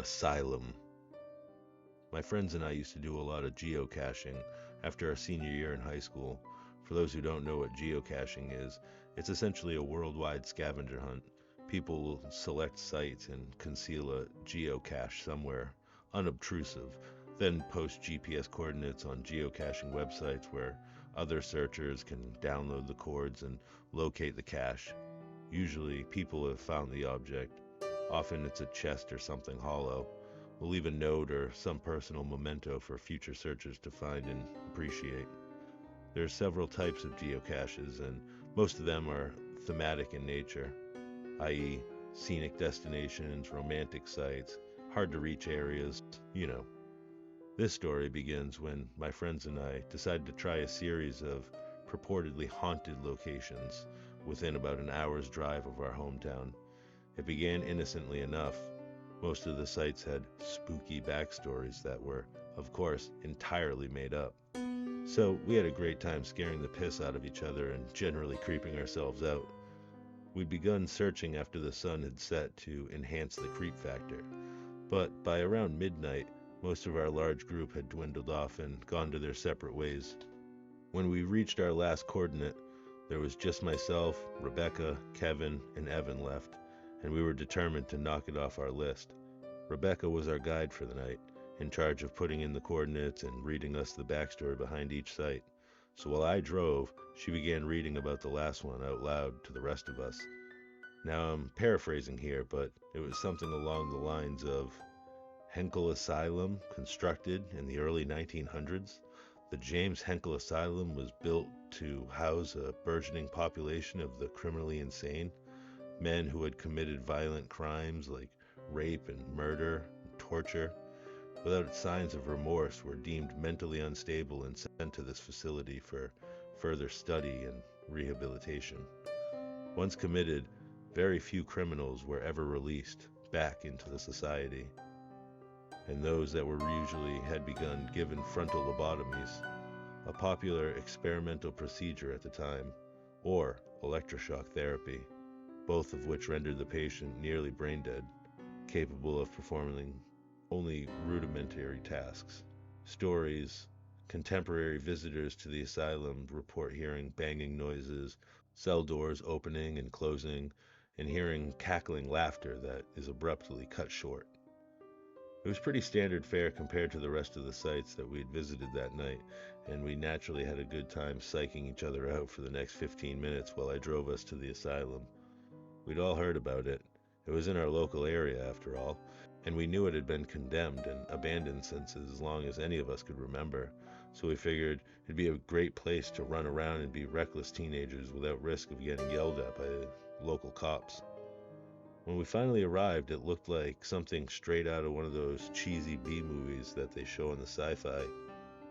Asylum. My friends and I used to do a lot of geocaching after our senior year in high school. For those who don't know what geocaching is, it's essentially a worldwide scavenger hunt. People will select sites and conceal a geocache somewhere unobtrusive, then post GPS coordinates on geocaching websites where other searchers can download the coords and locate the cache. Usually, people have found the object. Often it's a chest or something hollow. We'll leave a note or some personal memento for future searchers to find and appreciate. There are several types of geocaches, and most of them are thematic in nature, i.e., scenic destinations, romantic sites, hard to reach areas, you know. This story begins when my friends and I decided to try a series of purportedly haunted locations within about an hour's drive of our hometown. It began innocently enough. Most of the sites had spooky backstories that were, of course, entirely made up. So we had a great time scaring the piss out of each other and generally creeping ourselves out. We'd begun searching after the sun had set to enhance the creep factor, but by around midnight, most of our large group had dwindled off and gone to their separate ways. When we reached our last coordinate, there was just myself, Rebecca, Kevin, and Evan left, and we were determined to knock it off our list. Rebecca was our guide for the night, in charge of putting in the coordinates and reading us the backstory behind each site. So while I drove, she began reading about the last one out loud to the rest of us. Now I'm paraphrasing here, but it was something along the lines of Henkel Asylum, constructed in the early 1900s. The James Henkel Asylum was built to house a burgeoning population of the criminally insane, men who had committed violent crimes like rape and murder, and torture, without signs of remorse, were deemed mentally unstable and sent to this facility for further study and rehabilitation. Once committed, very few criminals were ever released back into the society, and those that were usually had begun given frontal lobotomies, a popular experimental procedure at the time, or electroshock therapy, both of which rendered the patient nearly brain dead, capable of performing only rudimentary tasks. Stories: contemporary visitors to the asylum report hearing banging noises, cell doors opening and closing, and hearing cackling laughter that is abruptly cut short. It was pretty standard fare compared to the rest of the sites that we had visited that night, and we naturally had a good time psyching each other out for the next 15 minutes while I drove us to the asylum. We'd all heard about it. It was in our local area, after all, and we knew it had been condemned and abandoned since as long as any of us could remember, so we figured it'd be a great place to run around and be reckless teenagers without risk of getting yelled at by local cops. When we finally arrived, it looked like something straight out of one of those cheesy B movies that they show on the sci-fi.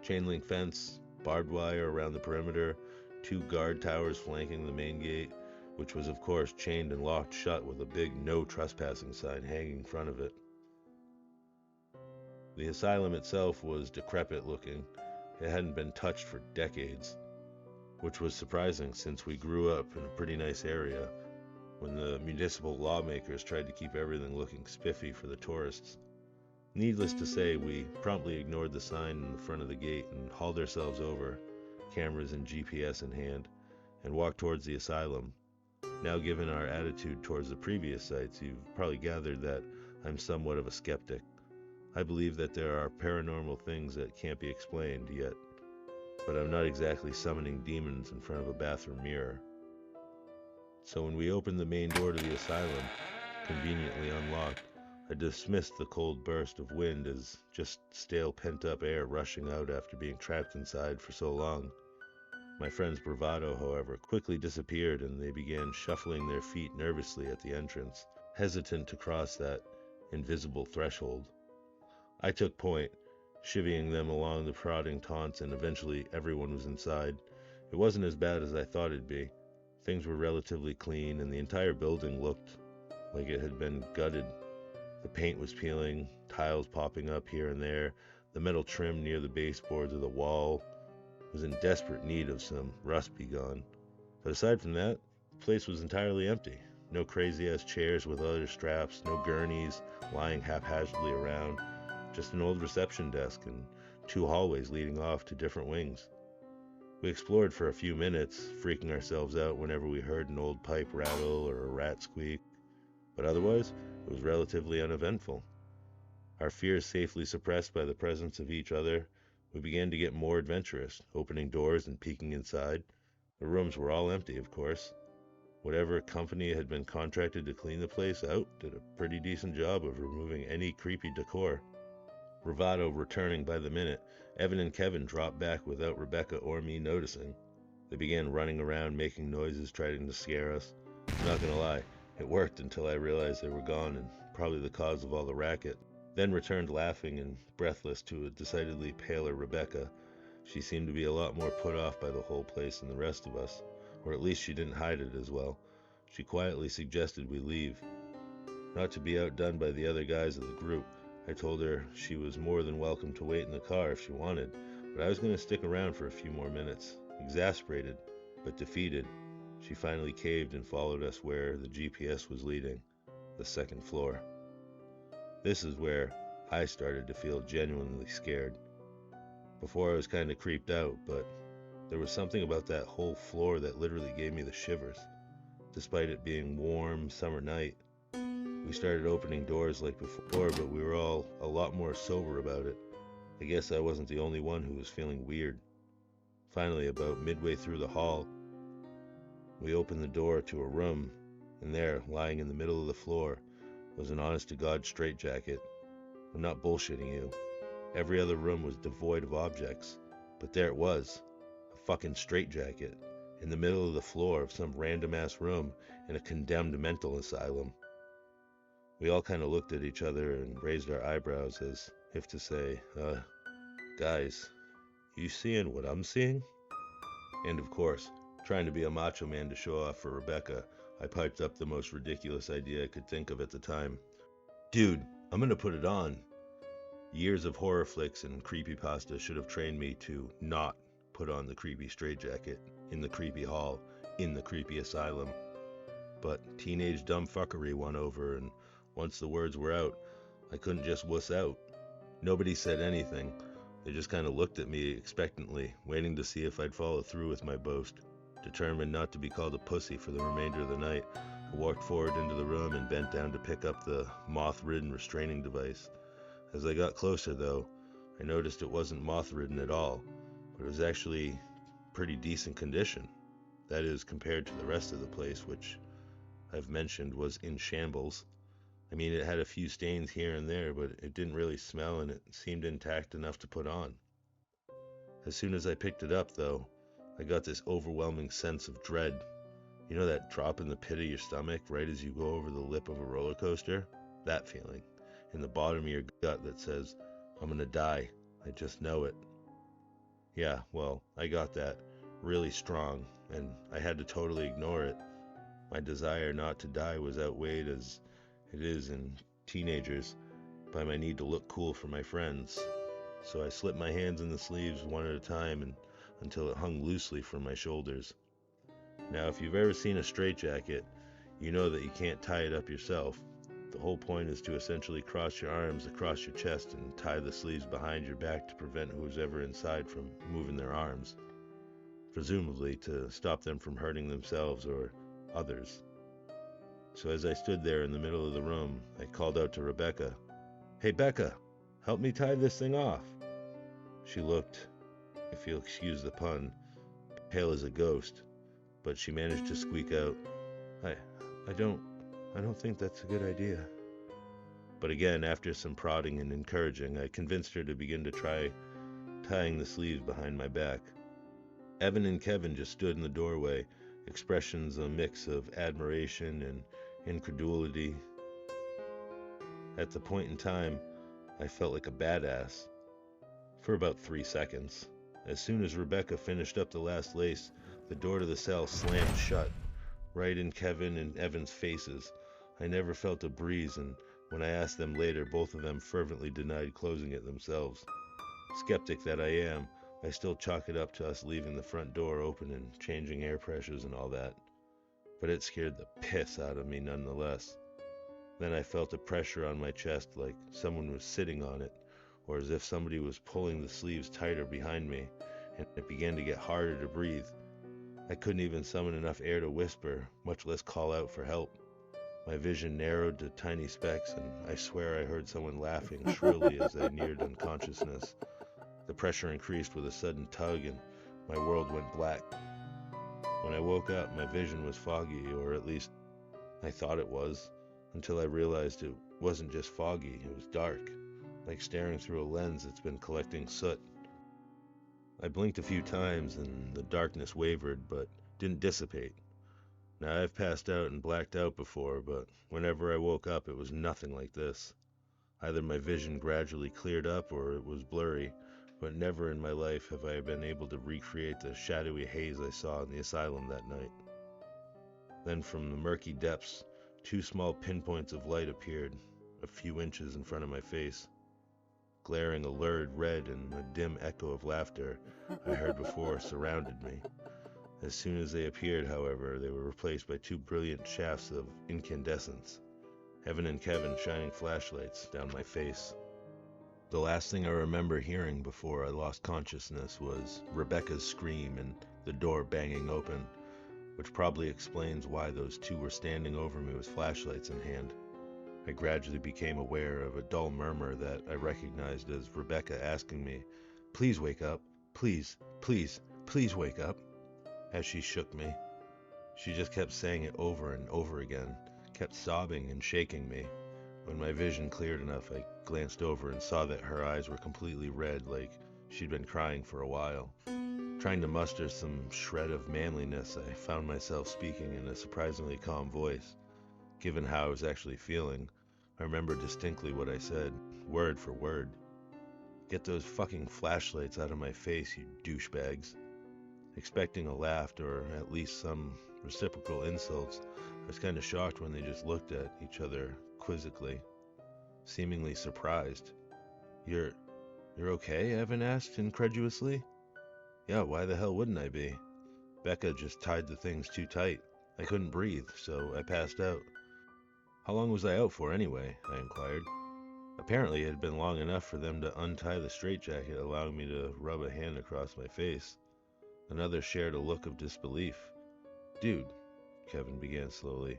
Chain link fence, barbed wire around the perimeter, two guard towers flanking the main gate, which was of course chained and locked shut with a big no trespassing sign hanging in front of it. The asylum itself was decrepit looking. It hadn't been touched for decades, which was surprising since we grew up in a pretty nice area when the municipal lawmakers tried to keep everything looking spiffy for the tourists. Needless to say, we promptly ignored the sign in the front of the gate and hauled ourselves over, cameras and GPS in hand, and walked towards the asylum. Now, given our attitude towards the previous sites, you've probably gathered that I'm somewhat of a skeptic. I believe that there are paranormal things that can't be explained yet, but I'm not exactly summoning demons in front of a bathroom mirror. So when we opened the main door to the asylum, conveniently unlocked, I dismissed the cold burst of wind as just stale pent-up air rushing out after being trapped inside for so long. My friend's bravado, however, quickly disappeared, and they began shuffling their feet nervously at the entrance, hesitant to cross that invisible threshold. I took point, chivying them along the prodding taunts, and eventually everyone was inside. It wasn't as bad as I thought it'd be. Things were relatively clean, and the entire building looked like it had been gutted. The paint was peeling, tiles popping up here and there, the metal trim near the baseboards of the wall was in desperate need of some rust be gone. But aside from that, the place was entirely empty. No crazy-ass chairs with leather straps, no gurneys lying haphazardly around, just an old reception desk and 2 hallways leading off to different wings. We explored for a few minutes, freaking ourselves out whenever we heard an old pipe rattle or a rat squeak, but otherwise, it was relatively uneventful. Our fears safely suppressed by the presence of each other, we began to get more adventurous, opening doors and peeking inside. The rooms were all empty, of course. Whatever company had been contracted to clean the place out did a pretty decent job of removing any creepy decor. Bravado returning by the minute, Evan and Kevin dropped back without Rebecca or me noticing. They began running around, making noises, trying to scare us. I'm not gonna lie, it worked until I realized they were gone and probably the cause of all the racket. Then returned laughing and breathless to a decidedly paler Rebecca. She seemed to be a lot more put off by the whole place than the rest of us, or at least she didn't hide it as well. She quietly suggested we leave. Not to be outdone by the other guys of the group, I told her she was more than welcome to wait in the car if she wanted, but I was going to stick around for a few more minutes. Exasperated, but defeated, she finally caved and followed us where the GPS was leading, the 2nd floor. This is where I started to feel genuinely scared. Before I was kind of creeped out, but there was something about that whole floor that literally gave me the shivers. Despite it being warm summer night, we started opening doors like before, but we were all a lot more sober about it. I guess I wasn't the only one who was feeling weird. Finally, about midway through the hall, we opened the door to a room, and there, lying in the middle of the floor, was an honest-to-God straitjacket. I'm not bullshitting you. Every other room was devoid of objects, but there it was, a fucking straitjacket, in the middle of the floor of some random-ass room in a condemned mental asylum. We all kind of looked at each other and raised our eyebrows as if to say, guys, you seeing what I'm seeing? And of course, trying to be a macho man to show off for Rebecca, I piped up the most ridiculous idea I could think of at the time. Dude, I'm gonna put it on. Years of horror flicks and creepypasta should have trained me to not put on the creepy straitjacket, in the creepy hall, in the creepy asylum. But teenage dumb fuckery won over, and once the words were out, I couldn't just wuss out. Nobody said anything. They just kind of looked at me expectantly, waiting to see if I'd follow through with my boast. Determined not to be called a pussy for the remainder of the night, I walked forward into the room and bent down to pick up the moth-ridden restraining device. As I got closer, though, I noticed it wasn't moth-ridden at all, but it was actually pretty decent condition. That is, compared to the rest of the place, which I've mentioned was in shambles. I mean, it had a few stains here and there, but it didn't really smell and it seemed intact enough to put on. As soon as I picked it up, though, I got this overwhelming sense of dread. You know that drop in the pit of your stomach right as you go over the lip of a roller coaster? That feeling, in the bottom of your gut that says, I'm gonna die, I just know it. Yeah, well, I got that, really strong, and I had to totally ignore it. My desire not to die was outweighed, as it is in teenagers, by my need to look cool for my friends. So I slipped my hands in the sleeves one at a time and until it hung loosely from my shoulders. Now, if you've ever seen a straitjacket, you know that you can't tie it up yourself. The whole point is to essentially cross your arms across your chest and tie the sleeves behind your back to prevent who's ever inside from moving their arms, presumably to stop them from hurting themselves or others. So as I stood there in the middle of the room, I called out to Rebecca, "Hey Becca, help me tie this thing off." She looked, if you'll excuse the pun, pale as a ghost, but she managed to squeak out, I don't think that's a good idea. But again, after some prodding and encouraging, I convinced her to begin to try tying the sleeves behind my back. Evan and Kevin just stood in the doorway, expressions a mix of admiration and incredulity. At the point in time, I felt like a badass. For about 3 seconds. As soon as Rebecca finished up the last lace, the door to the cell slammed shut, right in Kevin and Evan's faces. I never felt a breeze, and when I asked them later, both of them fervently denied closing it themselves. Skeptic that I am, I still chalk it up to us leaving the front door open and changing air pressures and all that. but it scared the piss out of me nonetheless. Then I felt a pressure on my chest like someone was sitting on it, or as if somebody was pulling the sleeves tighter behind me, and it began to get harder to breathe. I couldn't even summon enough air to whisper, much less call out for help. My vision narrowed to tiny specks, and I swear I heard someone laughing shrilly as I neared unconsciousness. The pressure increased with a sudden tug, and my world went black. When I woke up, my vision was foggy, or at least I thought it was, until I realized it wasn't just foggy, it was dark, like staring through a lens that's been collecting soot. I blinked a few times, and the darkness wavered, but didn't dissipate. Now, I've passed out and blacked out before, but whenever I woke up, it was nothing like this. Either my vision gradually cleared up or it was blurry, but never in my life have I been able to recreate the shadowy haze I saw in the asylum that night. Then from the murky depths, two small pinpoints of light appeared, a few inches in front of my face. Glaring, a lurid red and a dim echo of laughter I heard before surrounded me. As soon as they appeared, however, they were replaced by two brilliant shafts of incandescence, Evan and Kevin shining flashlights down my face. The last thing I remember hearing before I lost consciousness was Rebecca's scream and the door banging open, which probably explains why those two were standing over me with flashlights in hand. I gradually became aware of a dull murmur that I recognized as Rebecca asking me, "Please wake up, please, please, please wake up," as she shook me. She just kept saying it over and over again, kept sobbing and shaking me. When my vision cleared enough, I glanced over and saw that her eyes were completely red, like she'd been crying for a while. Trying to muster some shred of manliness, I found myself speaking in a surprisingly calm voice. Given how I was actually feeling, I remember distinctly what I said, word for word. "Get those fucking flashlights out of my face, you douchebags." Expecting a laugh or at least some reciprocal insults, I was kind of shocked when they just looked at each other quizzically, seemingly surprised. You're okay?" Evan asked incredulously. "Yeah, why the hell wouldn't I be? Becca just tied the things too tight. I couldn't breathe, so I passed out." "How long was I out for anyway?" I inquired. Apparently it had been long enough for them to untie the straitjacket, allowing me to rub a hand across my face. Another shared a look of disbelief. "Dude," Kevin began slowly,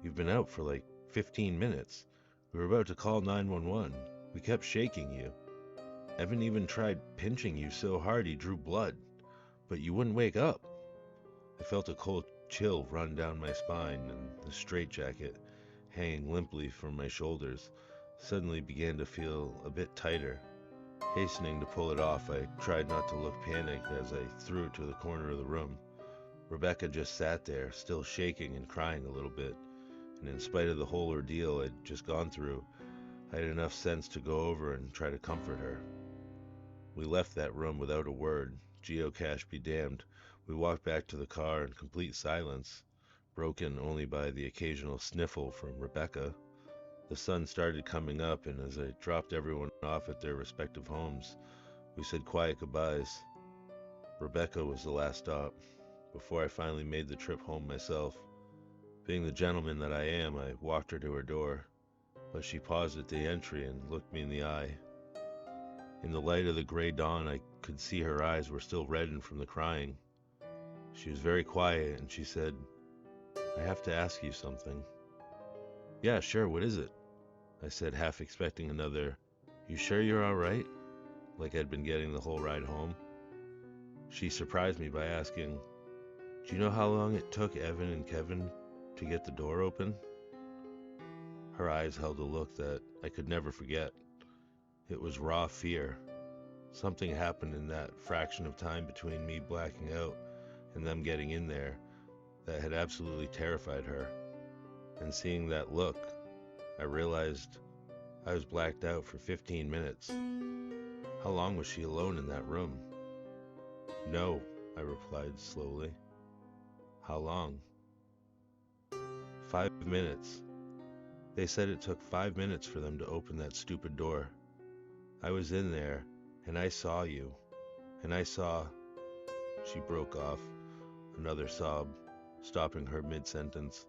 "you've been out for like 15 minutes. We were about to call 911. We kept shaking you. Evan even tried pinching you so hard he drew blood, but you wouldn't wake up." I felt a cold chill run down my spine, and the straitjacket, hanging limply from my shoulders, suddenly began to feel a bit tighter. Hastening to pull it off, I tried not to look panicked as I threw it to the corner of the room. Rebecca just sat there, still shaking and crying a little bit, and in spite of the whole ordeal I'd just gone through, I had enough sense to go over and try to comfort her. We left that room without a word. Geocache be damned. We walked back to the car in complete silence, broken only by the occasional sniffle from Rebecca. The sun started coming up, and as I dropped everyone off at their respective homes, we said quiet goodbyes. Rebecca was the last stop, before I finally made the trip home myself. Being the gentleman that I am, I walked her to her door, but she paused at the entry and looked me in the eye. In the light of the gray dawn, I could see her eyes were still reddened from the crying. She was very quiet, and she said, "I have to ask you something." "Yeah, sure, what is it?" I said, half expecting another, "You sure you're all right?" like I'd been getting the whole ride home. She surprised me by asking, "Do you know how long it took Evan and Kevin to get the door open?" Her eyes held a look that I could never forget. It was raw fear. Something happened in that fraction of time between me blacking out and them getting in there that had absolutely terrified her. And seeing that look, I realized I was blacked out for 15 minutes. How long was she alone in that room? "No," I replied slowly. "How long?" 5 minutes. They said it took 5 minutes for them to open that stupid door. I was in there, and I saw you, and I saw..." She broke off, another sob. stopping her mid-sentence.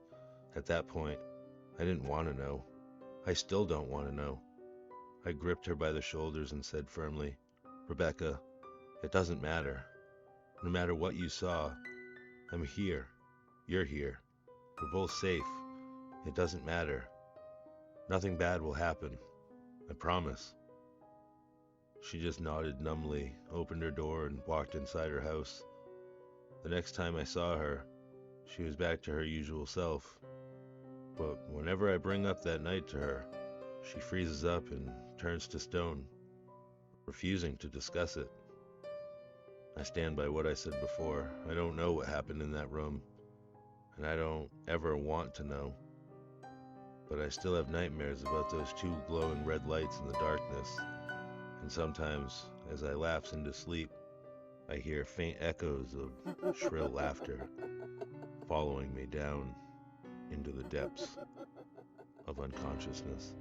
At that point, I didn't want to know. I still don't want to know. I gripped her by the shoulders and said firmly, "Rebecca, it doesn't matter. No matter what you saw, I'm here. You're here. We're both safe. It doesn't matter. Nothing bad will happen. I promise." She just nodded numbly, opened her door, and walked inside her house. The next time I saw her, she was back to her usual self. But whenever I bring up that night to her, she freezes up and turns to stone, refusing to discuss it. I stand by what I said before. I don't know what happened in that room, and I don't ever want to know. But I still have nightmares about those two glowing red lights in the darkness, and sometimes, as I lapse into sleep, I hear faint echoes of shrill laughter following me down into the depths of unconsciousness.